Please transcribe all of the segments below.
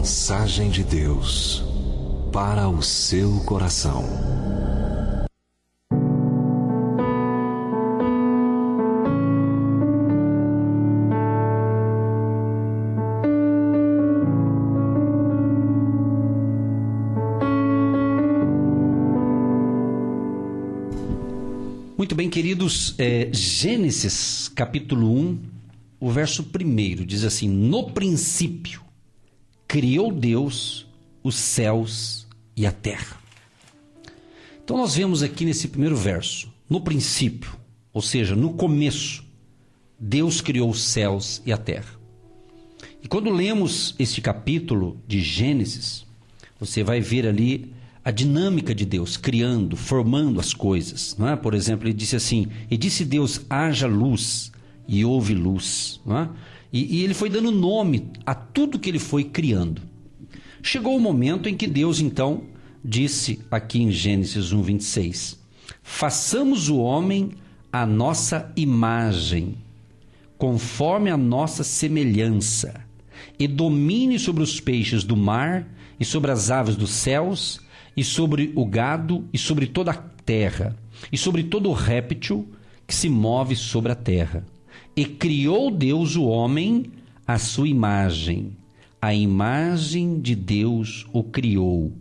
mensagem de Deus para o seu coração. Muito bem, queridos, Gênesis capítulo 1, o verso 1 diz assim: no princípio criou Deus os céus e a terra. Então nós vemos aqui nesse primeiro verso, no princípio, ou seja, no começo, Deus criou os céus e a terra. E quando lemos este capítulo de Gênesis, você vai ver ali a dinâmica de Deus, criando, formando as coisas, não é? Por exemplo, ele disse assim: e disse Deus, haja luz, e houve luz, não é? E ele foi dando nome a tudo que ele foi criando. Chegou o momento em que Deus então disse aqui em Gênesis 1:26, façamos o homem à nossa imagem, conforme a nossa semelhança, e domine sobre os peixes do mar, e sobre as aves dos céus, e sobre o gado, e sobre toda a terra, e sobre todo o réptil que se move sobre a terra. E criou Deus o homem à sua imagem. A imagem de Deus o criou.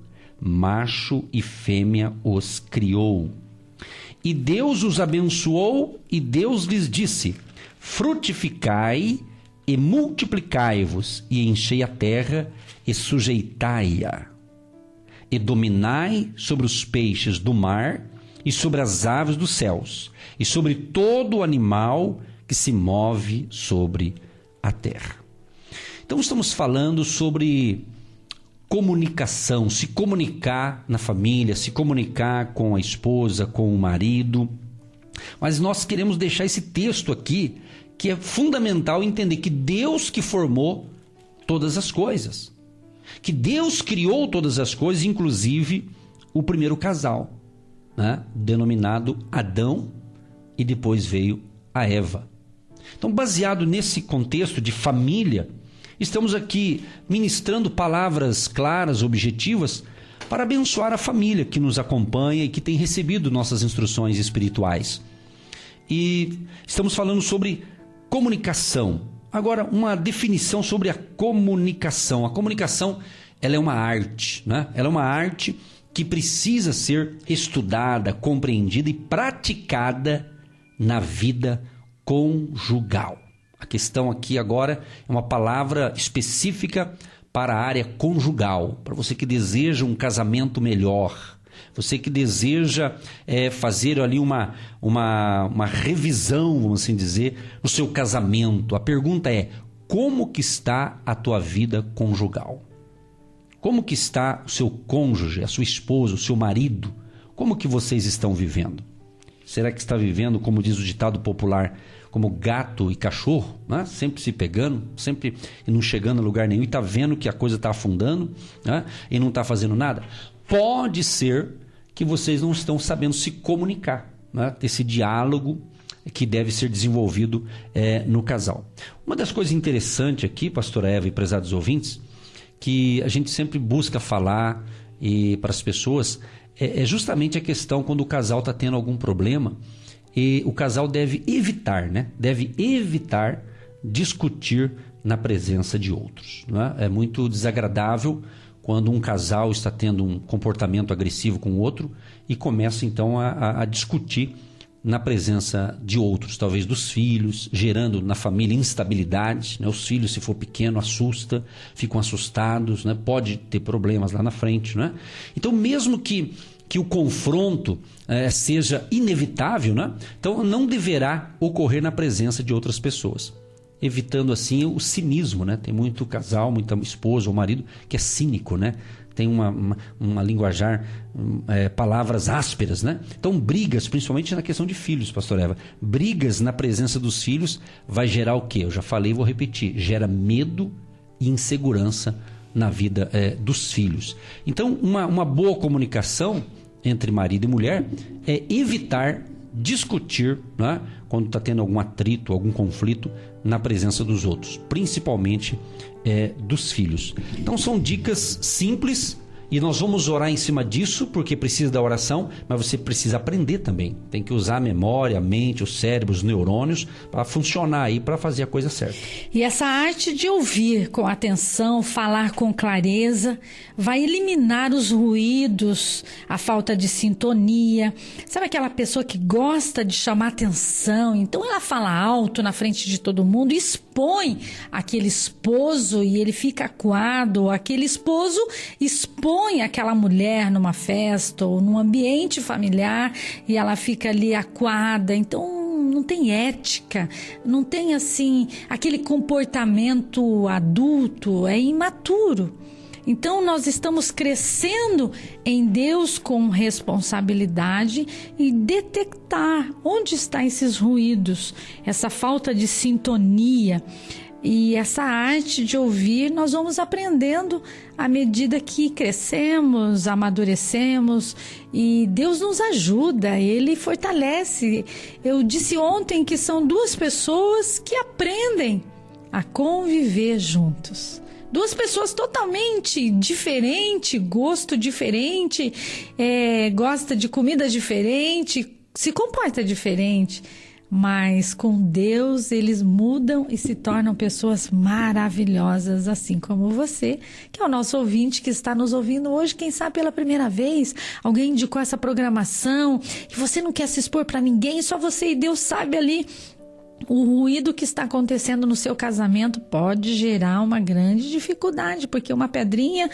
Macho e fêmea os criou. E Deus os abençoou, e Deus lhes disse: frutificai e multiplicai-vos, e enchei a terra e sujeitai-a. E dominai sobre os peixes do mar, e sobre as aves dos céus, e sobre todo o animal que se move sobre a terra. Então estamos falando sobre comunicação, se comunicar na família, se comunicar com a esposa, com o marido. Mas nós queremos deixar esse texto aqui, que é fundamental entender que Deus que formou todas as coisas. Que Deus criou todas as coisas, inclusive o primeiro casal, né? Denominado Adão, e depois veio a Eva. Então, baseado nesse contexto de família, estamos aqui ministrando palavras claras, objetivas, para abençoar a família que nos acompanha e que tem recebido nossas instruções espirituais. E estamos falando sobre comunicação. Agora, uma definição sobre a comunicação. A comunicação, ela é uma arte, né? Ela é uma arte que precisa ser estudada, compreendida e praticada na vida conjugal. A questão aqui agora é uma palavra específica para a área conjugal, para você que deseja um casamento melhor, você que deseja fazer ali uma revisão, vamos assim dizer, no seu casamento. A pergunta é: como que está a tua vida conjugal? Como que está o seu cônjuge, a sua esposa, o seu marido? Como que vocês estão vivendo? Será que está vivendo, como diz o ditado popular, como gato e cachorro, né? Sempre se pegando, sempre não chegando a lugar nenhum, e está vendo que a coisa está afundando, né? E não está fazendo nada? Pode ser que vocês não estão sabendo se comunicar, né? Esse diálogo que deve ser desenvolvido no casal. Uma das coisas interessantes aqui, pastora Eva e prezados ouvintes, que a gente sempre busca falar para as pessoas, é justamente a questão quando o casal está tendo algum problema, e o casal deve evitar, né? Deve evitar discutir na presença de outros, não é? É muito desagradável quando um casal está tendo um comportamento agressivo com o outro e começa então a discutir na presença de outros, talvez dos filhos, gerando na família instabilidade, né? Os filhos, se for pequeno, assusta, ficam assustados, né? Pode ter problemas lá na frente, né? Então, mesmo que o confronto seja inevitável, né? Então não deverá ocorrer na presença de outras pessoas, evitando assim o cinismo, né? Tem muito casal, muita esposa ou marido que é cínico, né? Tem uma linguajar, palavras ásperas, né? Então brigas, principalmente na questão de filhos, pastor Eva, brigas na presença dos filhos vai gerar o quê? Eu já falei e vou repetir: gera medo e insegurança na vida dos filhos. Então uma boa comunicação entre marido e mulher é evitar discutir, né, quando está tendo algum atrito, algum conflito na presença dos outros, principalmente dos filhos. Então são dicas simples e nós vamos orar em cima disso porque precisa da oração, mas você precisa aprender também. Tem que usar a memória, a mente, o cérebro, os neurônios para funcionar aí, para fazer a coisa certa. E essa arte de ouvir com atenção, falar com clareza, vai eliminar os ruídos, a falta de sintonia. Sabe aquela pessoa que gosta de chamar atenção? Então ela fala alto na frente de todo mundo, expõe aquele esposo e ele fica acuado. Aquele esposo expõe aquela mulher numa festa ou num ambiente familiar e ela fica ali acuada. Então não tem ética, não tem assim aquele comportamento adulto, é imaturo. Então nós estamos crescendo em Deus com responsabilidade e detectar onde estão esses ruídos, essa falta de sintonia. E essa arte de ouvir nós vamos aprendendo à medida que crescemos, amadurecemos e Deus nos ajuda, Ele fortalece. Eu disse ontem que são duas pessoas que aprendem a conviver juntos. Duas pessoas totalmente diferentes, gosto diferente, gosta de comida diferente, se comporta diferente. Mas com Deus eles mudam e se tornam pessoas maravilhosas, assim como você, que é o nosso ouvinte que está nos ouvindo hoje, quem sabe pela primeira vez. Alguém indicou essa programação e você não quer se expor para ninguém, só você e Deus sabe ali. O ruído que está acontecendo no seu casamento pode gerar uma grande dificuldade, porque uma pedrinha,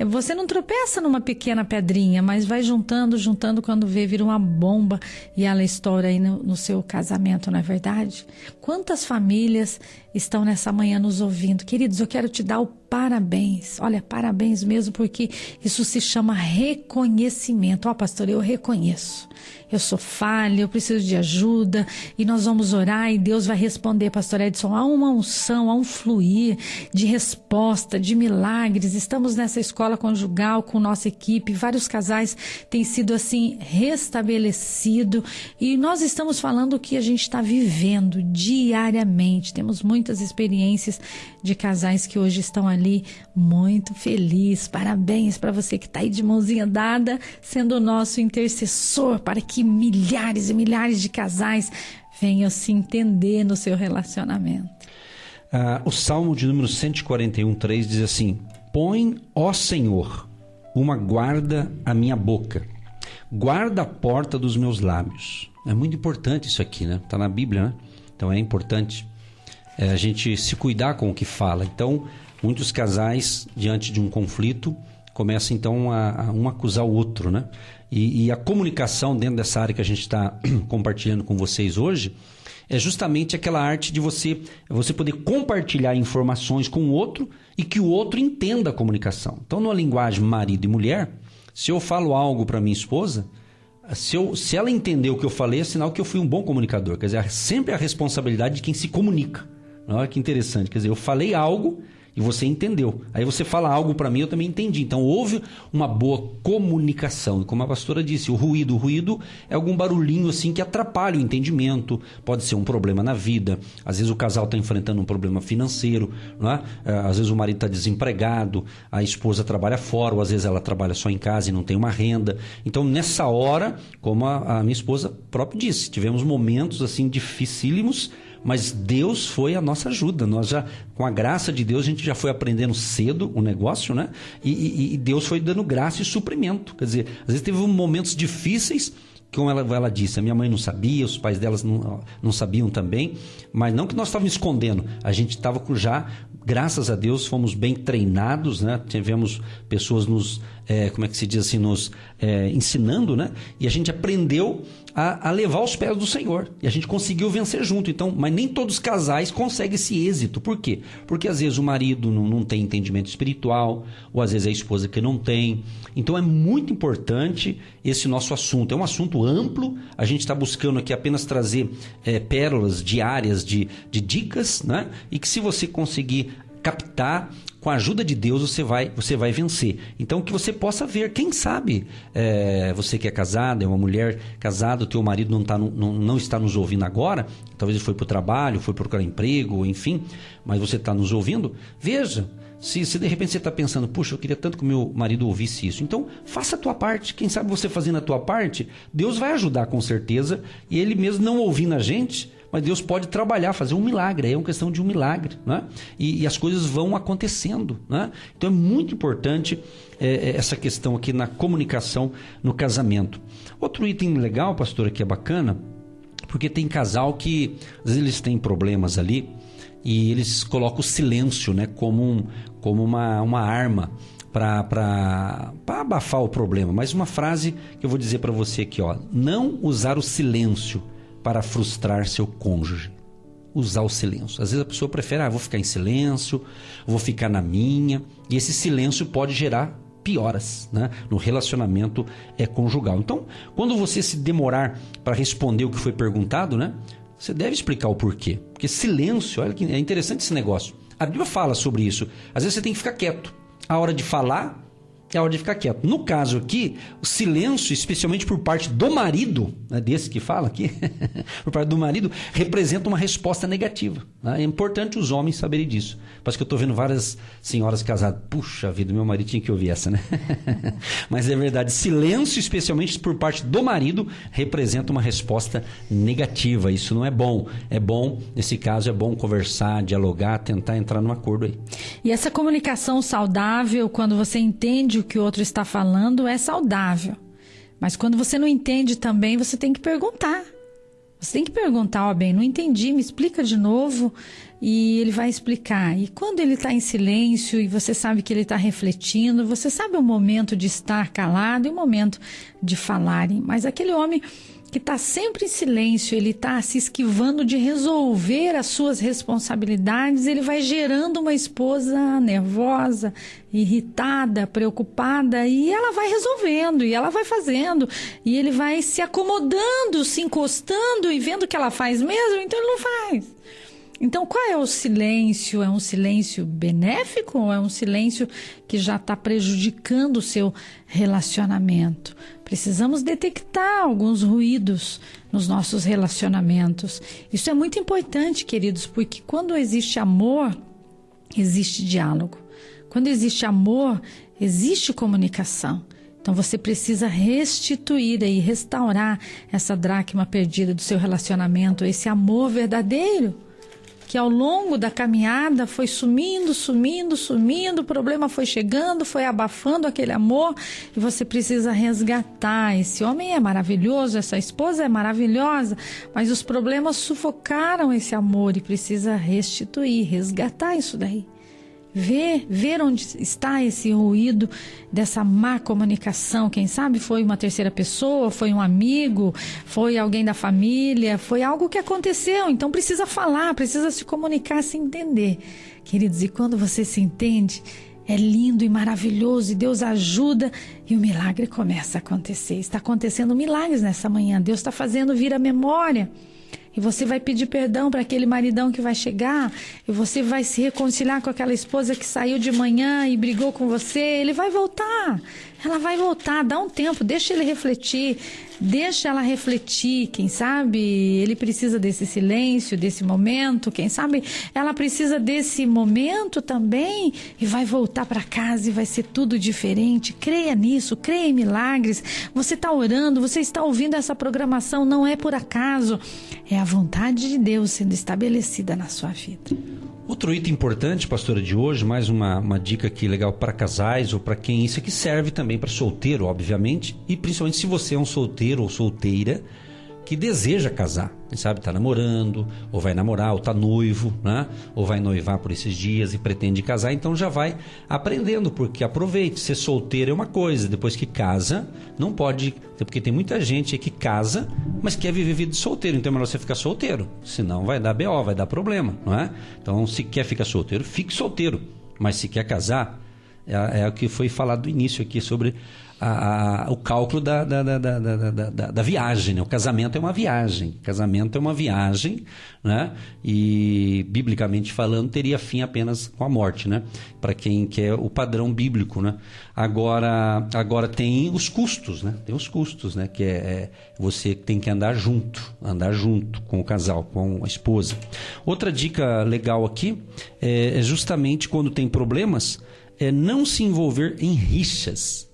você não tropeça numa pequena pedrinha, mas vai juntando, quando vê, vira uma bomba e ela estoura aí no seu casamento, não é verdade? Quantas famílias estão nessa manhã nos ouvindo? Queridos, eu quero te dar o parabéns. Olha, parabéns mesmo, porque isso se chama reconhecimento. Ó, pastor, eu reconheço. Eu sou falha, eu preciso de ajuda e nós vamos orar e Deus vai responder, pastor Edson. Há uma unção, há um fluir de resposta, de milagres. Estamos nessa escola conjugal com nossa equipe, vários casais têm sido assim restabelecidos e nós estamos falando o que a gente está vivendo diariamente. Temos muitas experiências de casais que hoje estão ali muito felizes. Parabéns para você que está aí de mãozinha dada, sendo o nosso intercessor para que milhares e milhares de casais venham se entender no seu relacionamento. O Salmo de número 141:3 diz assim: põe, ó Senhor, uma guarda à minha boca, guarda a porta dos meus lábios. É muito importante isso aqui, né? Está na Bíblia, né? Então é importante a gente se cuidar com o que fala. Então, muitos casais, diante de um conflito, começam então a um acusar o outro, né? E a comunicação dentro dessa área que a gente está compartilhando com vocês hoje é justamente aquela arte de você poder compartilhar informações com o outro e que o outro entenda a comunicação. Então, numa linguagem marido e mulher, se eu falo algo para minha esposa, se ela entender o que eu falei, é sinal que eu fui um bom comunicador. Quer dizer, é sempre a responsabilidade de quem se comunica. Olha que interessante. Quer dizer, eu falei algo e você entendeu. Aí você fala algo para mim, eu também entendi. Então houve uma boa comunicação. E como a pastora disse, o ruído é algum barulhinho assim que atrapalha o entendimento. Pode ser um problema na vida. Às vezes o casal está enfrentando um problema financeiro, não é? Às vezes o marido está desempregado, a esposa trabalha fora, ou às vezes ela trabalha só em casa e não tem uma renda. Então nessa hora, como a minha esposa própria disse, tivemos momentos assim dificílimos, mas Deus foi a nossa ajuda. Nós já, com a graça de Deus, a gente já foi aprendendo cedo o negócio, né? E Deus foi dando graça e suprimento. Quer dizer, às vezes teve momentos difíceis, como ela disse, a minha mãe não sabia, os pais delas não sabiam também, mas não que nós estávamos escondendo, a gente estava já, graças a Deus, fomos bem treinados, né? Tivemos pessoas nos ensinando, né? E a gente aprendeu a levar os pés do Senhor. E a gente conseguiu vencer junto. Então, mas nem todos os casais conseguem esse êxito. Por quê? Porque às vezes o marido não tem entendimento espiritual, ou às vezes a esposa que não tem. Então é muito importante esse nosso assunto. É um assunto amplo. A gente está buscando aqui apenas trazer pérolas diárias de dicas, né? E que se você conseguir captar. Com a ajuda de Deus você vai vencer. Então que você possa ver, quem sabe você que é casado, é uma mulher casada, o teu marido não está nos ouvindo agora, talvez ele foi para o trabalho, foi procurar emprego, enfim, mas você está nos ouvindo, veja, se de repente você está pensando, puxa, eu queria tanto que o meu marido ouvisse isso, então faça a tua parte, quem sabe você fazendo a tua parte, Deus vai ajudar com certeza, e ele mesmo não ouvindo a gente, mas Deus pode trabalhar, fazer um milagre, é uma questão de um milagre, né? E as coisas vão acontecendo, né? Então é muito importante essa questão aqui na comunicação no casamento. Outro item legal, pastora, que é bacana, porque tem casal que às vezes eles têm problemas ali e eles colocam o silêncio, né, como uma arma para abafar o problema. Mas uma frase que eu vou dizer para você aqui, ó, não usar o silêncio para frustrar seu cônjuge. Usar o silêncio. Às vezes a pessoa prefere, vou ficar em silêncio, vou ficar na minha, e esse silêncio pode gerar pioras, né, no relacionamento conjugal. Então, quando você se demorar para responder o que foi perguntado, né, você deve explicar o porquê. Porque silêncio, olha que é interessante esse negócio. A Bíblia fala sobre isso. Às vezes você tem que ficar quieto. A hora de falar é a hora de ficar quieto. No caso aqui, o silêncio, especialmente por parte do marido, né, desse que fala aqui, por parte do marido, representa uma resposta negativa. Né? É importante os homens saberem disso. Parece que eu estou vendo várias senhoras casadas. Puxa vida, meu marido tinha que ouvir essa, né? Mas é verdade, silêncio, especialmente por parte do marido, representa uma resposta negativa. Isso não é bom. É bom, nesse caso, é bom conversar, dialogar, tentar entrar num acordo aí. E essa comunicação saudável, quando você entende o que o outro está falando, é saudável. Mas quando você não entende também, você tem que perguntar. Você tem que perguntar, bem, não entendi, me explica de novo, e ele vai explicar. E quando ele está em silêncio e você sabe que ele está refletindo, você sabe o momento de estar calado e o momento de falarem. Mas aquele homem que está sempre em silêncio, ele está se esquivando de resolver as suas responsabilidades, ele vai gerando uma esposa nervosa, irritada, preocupada, e ela vai resolvendo, e ela vai fazendo, e ele vai se acomodando, se encostando e vendo que ela faz mesmo, então ele não faz. Então, qual é o silêncio? É um silêncio benéfico ou é um silêncio que já está prejudicando o seu relacionamento? Precisamos detectar alguns ruídos nos nossos relacionamentos. Isso é muito importante, queridos, porque quando existe amor, existe diálogo. Quando existe amor, existe comunicação. Então você precisa restituir e restaurar essa dracma perdida do seu relacionamento, esse amor verdadeiro, que ao longo da caminhada foi sumindo, o problema foi chegando, foi abafando aquele amor, e você precisa resgatar. Esse homem é maravilhoso, essa esposa é maravilhosa, mas os problemas sufocaram esse amor e precisa restituir, resgatar isso daí. Ver onde está esse ruído dessa má comunicação. Quem sabe foi uma terceira pessoa, foi um amigo, foi alguém da família, foi algo que aconteceu. Então precisa falar, precisa se comunicar, se entender. Queridos, e quando você se entende, é lindo e maravilhoso, e Deus ajuda e o milagre começa a acontecer. Está acontecendo milagres nessa manhã, Deus está fazendo vir à memória. E você vai pedir perdão para aquele maridão que vai chegar, e você vai se reconciliar com aquela esposa que saiu de manhã e brigou com você. Ele vai voltar, ela vai voltar, dá um tempo, deixa ele refletir, deixa ela refletir. Quem sabe ele precisa desse silêncio, desse momento, quem sabe ela precisa desse momento também, e vai voltar para casa e vai ser tudo diferente. Creia nisso, creia em milagres. Você está orando, você está ouvindo essa programação, não é por acaso, é a vontade de Deus sendo estabelecida na sua vida. Outro item importante, pastora, de hoje, mais uma dica aqui legal para casais ou para quem isso aqui serve também para solteiro, obviamente, e principalmente se você é um solteiro ou solteira que deseja casar, quem sabe está namorando, ou vai namorar, ou está noivo, né? Ou vai noivar por esses dias e pretende casar, então já vai aprendendo, porque aproveite, ser solteiro é uma coisa, depois que casa, não pode, porque tem muita gente que casa, mas quer viver vida de solteiro, então é melhor você ficar solteiro, senão vai dar BO, vai dar problema, não é? Então se quer ficar solteiro, fique solteiro, mas se quer casar, É o que foi falado no início aqui sobre o cálculo da viagem, né? O casamento é uma viagem, né? E biblicamente falando teria fim apenas com a morte, né? Para quem quer o padrão bíblico, né? Agora tem os custos, né? Que você tem que andar junto com o casal, com a esposa. Outra dica legal aqui é justamente quando tem problemas, não se envolver em rixas.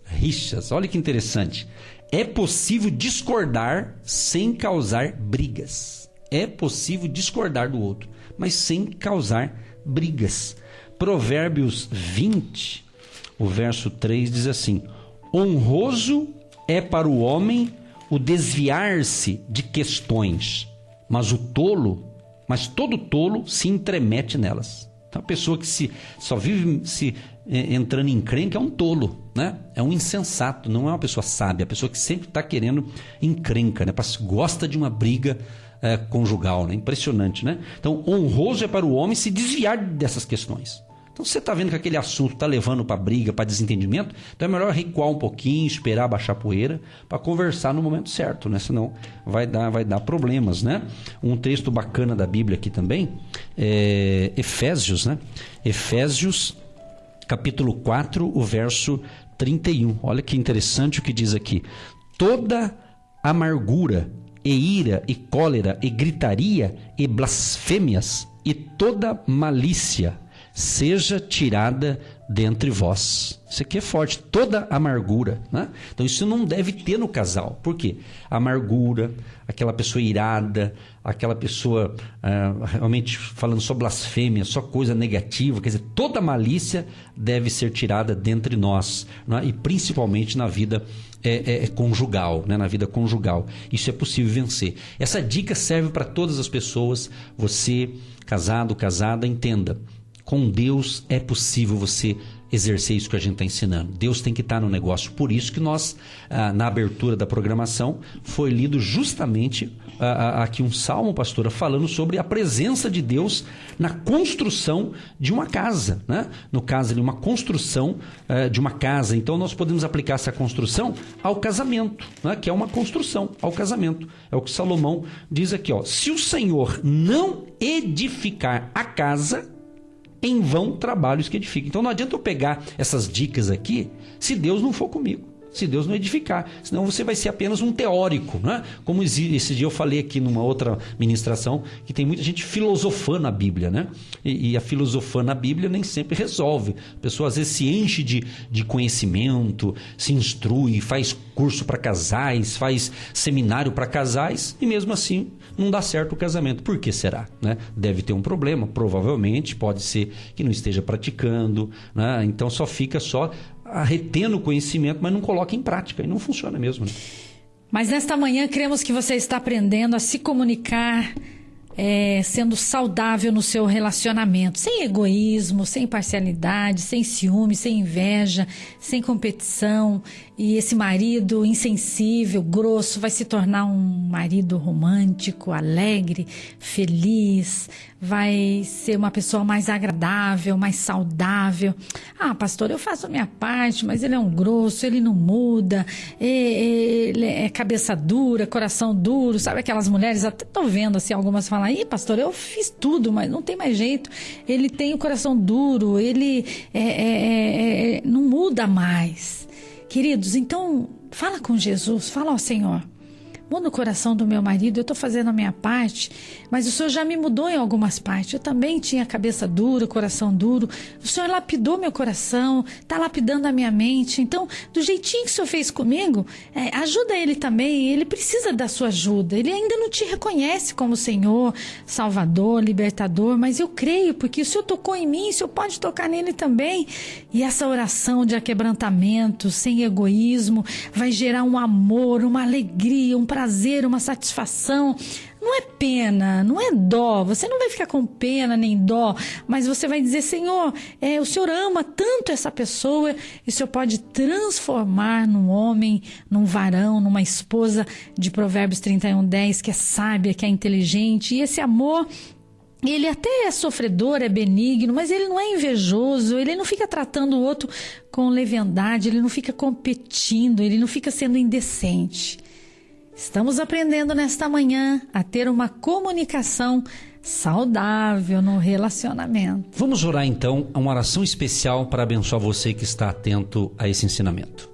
Olha que interessante. É possível discordar sem causar brigas. É possível discordar do outro, mas sem causar brigas. Provérbios 20, o verso 3 diz assim: honroso é para o homem o desviar-se de questões, mas todo tolo se intromete nelas. Então, a pessoa que só vive entrando em encrenca é um tolo, né? É um insensato, não é uma pessoa sábia. A pessoa que sempre está querendo encrenca, né? Gosta de uma briga conjugal, né? Impressionante, né? Então, honroso é para o homem se desviar dessas questões. Então, você está vendo que aquele assunto está levando para briga, para desentendimento, então é melhor recuar um pouquinho, esperar baixar a poeira, para conversar no momento certo, né? Senão vai dar problemas, né? Um texto bacana da Bíblia aqui também é Efésios, né? Efésios, capítulo 4, o verso 31. Olha que interessante o que diz aqui. Toda amargura e ira e cólera e gritaria e blasfêmias e toda malícia seja tirada dentre vós. Isso aqui é forte, toda amargura, né? Então isso não deve ter no casal. Por quê? Amargura, aquela pessoa irada, aquela pessoa realmente falando só blasfêmia, só coisa negativa, quer dizer, toda malícia deve ser tirada dentre nós, né? E principalmente na vida conjugal, né? Na vida conjugal. Isso é possível vencer. Essa dica serve para todas as pessoas. Você, casado, casada, entenda. Com Deus é possível você exercer isso que a gente está ensinando. Deus tem que estar no negócio. Por isso que nós, na abertura da programação, foi lido justamente aqui um salmo, pastora, falando sobre a presença de Deus na construção de uma casa, né? No caso ali, uma construção de uma casa. Então nós podemos aplicar essa construção ao casamento, né? Que é uma construção ao casamento. É o que Salomão diz aqui, ó: se o Senhor não edificar a casa, em vão trabalhos que edificam. Então não adianta eu pegar essas dicas aqui se Deus não for comigo, se Deus não edificar, senão você vai ser apenas um teórico, né? Como esse dia eu falei aqui numa outra ministração, que tem muita gente filosofando a Bíblia, né? E a filosofando a Bíblia nem sempre resolve. A pessoa às vezes se enche de conhecimento, se instrui, faz curso para casais, faz seminário para casais, e mesmo assim não dá certo o casamento. Por que será, né? Deve ter um problema, provavelmente, pode ser que não esteja praticando, né? Então só fica retendo o conhecimento, mas não coloca em prática, e não funciona mesmo, né? Mas nesta manhã cremos que você está aprendendo a se comunicar, sendo saudável no seu relacionamento, sem egoísmo, sem parcialidade, sem ciúme, sem inveja, sem competição. E esse marido insensível, grosso, vai se tornar um marido romântico, alegre, feliz, vai ser uma pessoa mais agradável, mais saudável. Ah, pastor, eu faço a minha parte, mas ele é um grosso, ele não muda, ele é cabeça dura, coração duro, sabe aquelas mulheres, até tô vendo assim, algumas falam: ih, pastor, eu fiz tudo, mas não tem mais jeito, ele tem o coração duro, ele não muda mais. Queridos, então fala com Jesus, fala ao Senhor: muda o coração do meu marido, eu estou fazendo a minha parte, mas o Senhor já me mudou em algumas partes. Eu também tinha cabeça dura, coração duro. O Senhor lapidou meu coração, está lapidando a minha mente. Então, do jeitinho que o Senhor fez comigo, ajuda ele também. Ele precisa da sua ajuda. Ele ainda não te reconhece como Senhor, Salvador, Libertador, mas eu creio, porque o Senhor tocou em mim, o Senhor pode tocar nele também. E essa oração de aquebrantamento, sem egoísmo, vai gerar um amor, uma alegria, um prazer, uma satisfação. Não é pena, não é dó. Você não vai ficar com pena nem dó, mas você vai dizer: Senhor, o Senhor ama tanto essa pessoa, e o Senhor pode transformar num homem, num varão, numa esposa de Provérbios 31:10, que é sábia, que é inteligente. E esse amor Ele até é sofredor, é benigno, mas ele não é invejoso, ele não fica tratando o outro com leviandade, ele não fica competindo, ele não fica sendo indecente. Estamos aprendendo nesta manhã a ter uma comunicação saudável no relacionamento. Vamos orar então uma oração especial para abençoar você que está atento a esse ensinamento.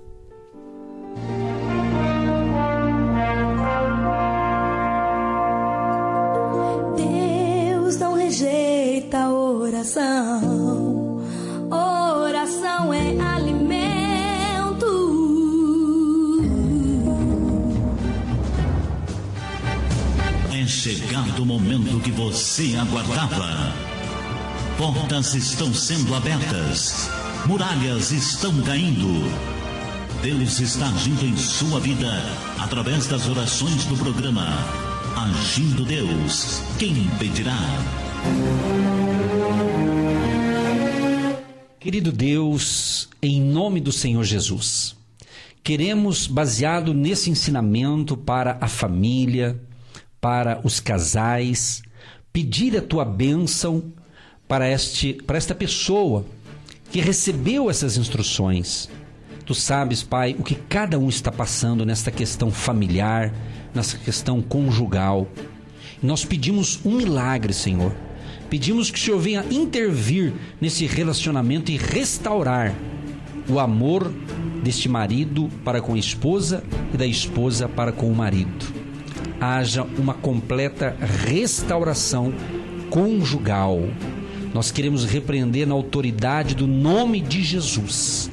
Deus não rejeita a oração. Oração é alimento. É chegado o momento que você aguardava. Portas estão sendo abertas. Muralhas estão caindo. Deus está agindo em sua vida através das orações do programa. Agindo Deus, quem impedirá? Querido Deus, em nome do Senhor Jesus, queremos, baseado nesse ensinamento para a família, para os casais, pedir a tua bênção para esta pessoa que recebeu essas instruções. Tu sabes, Pai, o que cada um está passando nesta questão familiar, nessa questão conjugal. Nós pedimos um milagre, Senhor. Pedimos que o Senhor venha intervir nesse relacionamento e restaurar o amor deste marido para com a esposa e da esposa para com o marido. Haja uma completa restauração conjugal. Nós queremos repreender na autoridade do nome de Jesus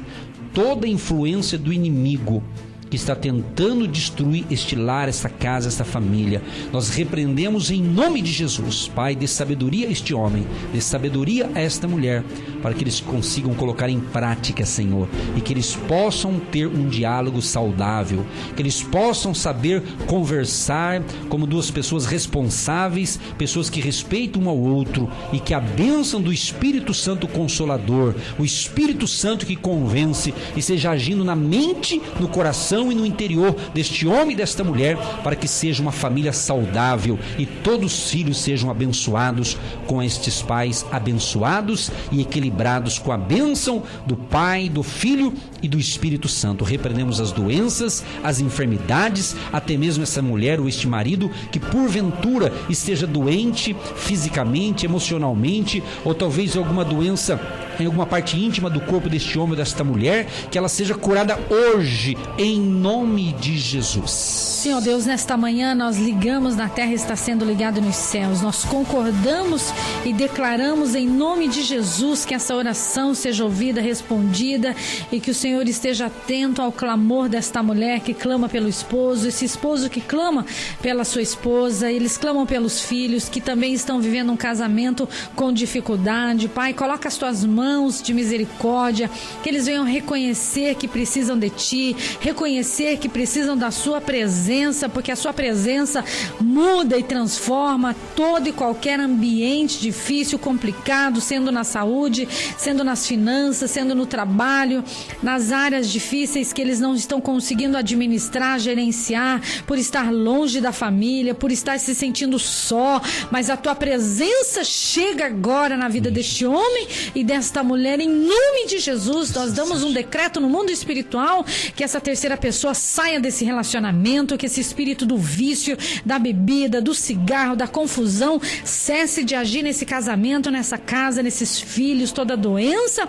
toda a influência do inimigo que está tentando destruir este lar, esta casa, esta família. Nós repreendemos em nome de Jesus. Pai, dê sabedoria a este homem, dê sabedoria a esta mulher, para que eles consigam colocar em prática, Senhor, e que eles possam ter um diálogo saudável, que eles possam saber conversar como duas pessoas responsáveis, pessoas que respeitam um ao outro, e que a bênção do Espírito Santo Consolador, o Espírito Santo que convence, e seja agindo na mente, no coração e no interior deste homem e desta mulher, para que seja uma família saudável e todos os filhos sejam abençoados com estes pais abençoados e equilibrados com a bênção do Pai, do Filho e do Espírito Santo. Repreendemos as doenças, as enfermidades, até mesmo essa mulher ou este marido que porventura esteja doente fisicamente, emocionalmente, ou talvez alguma doença em alguma parte íntima do corpo deste homem ou desta mulher, que ela seja curada hoje, em nome de Jesus. Senhor Deus, nesta manhã nós ligamos na terra e está sendo ligado nos céus. Nós concordamos e declaramos em nome de Jesus que essa oração seja ouvida, respondida, e que o Senhor esteja atento ao clamor desta mulher que clama pelo esposo, esse esposo que clama pela sua esposa, eles clamam pelos filhos que também estão vivendo um casamento com dificuldade. Pai, coloca as tuas mãos de misericórdia, que eles venham reconhecer que precisam de Ti, reconhecer que precisam da Sua presença, porque a Sua presença muda e transforma todo e qualquer ambiente difícil, complicado, sendo na saúde, sendo nas finanças, sendo no trabalho, nas áreas difíceis que eles não estão conseguindo administrar, gerenciar, por estar longe da família, por estar se sentindo só, mas a Tua presença chega agora na vida deste homem e desta mulher, em nome de Jesus. Nós damos um decreto no mundo espiritual que essa terceira pessoa saia desse relacionamento, que esse espírito do vício, da bebida, do cigarro, da confusão cesse de agir nesse casamento, nessa casa, nesses filhos. Toda doença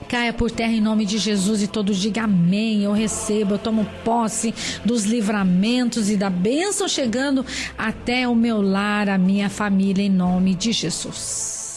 caia por terra em nome de Jesus, e todos digam amém. Eu recebo, eu tomo posse dos livramentos e da bênção chegando até o meu lar, a minha família, em nome de Jesus.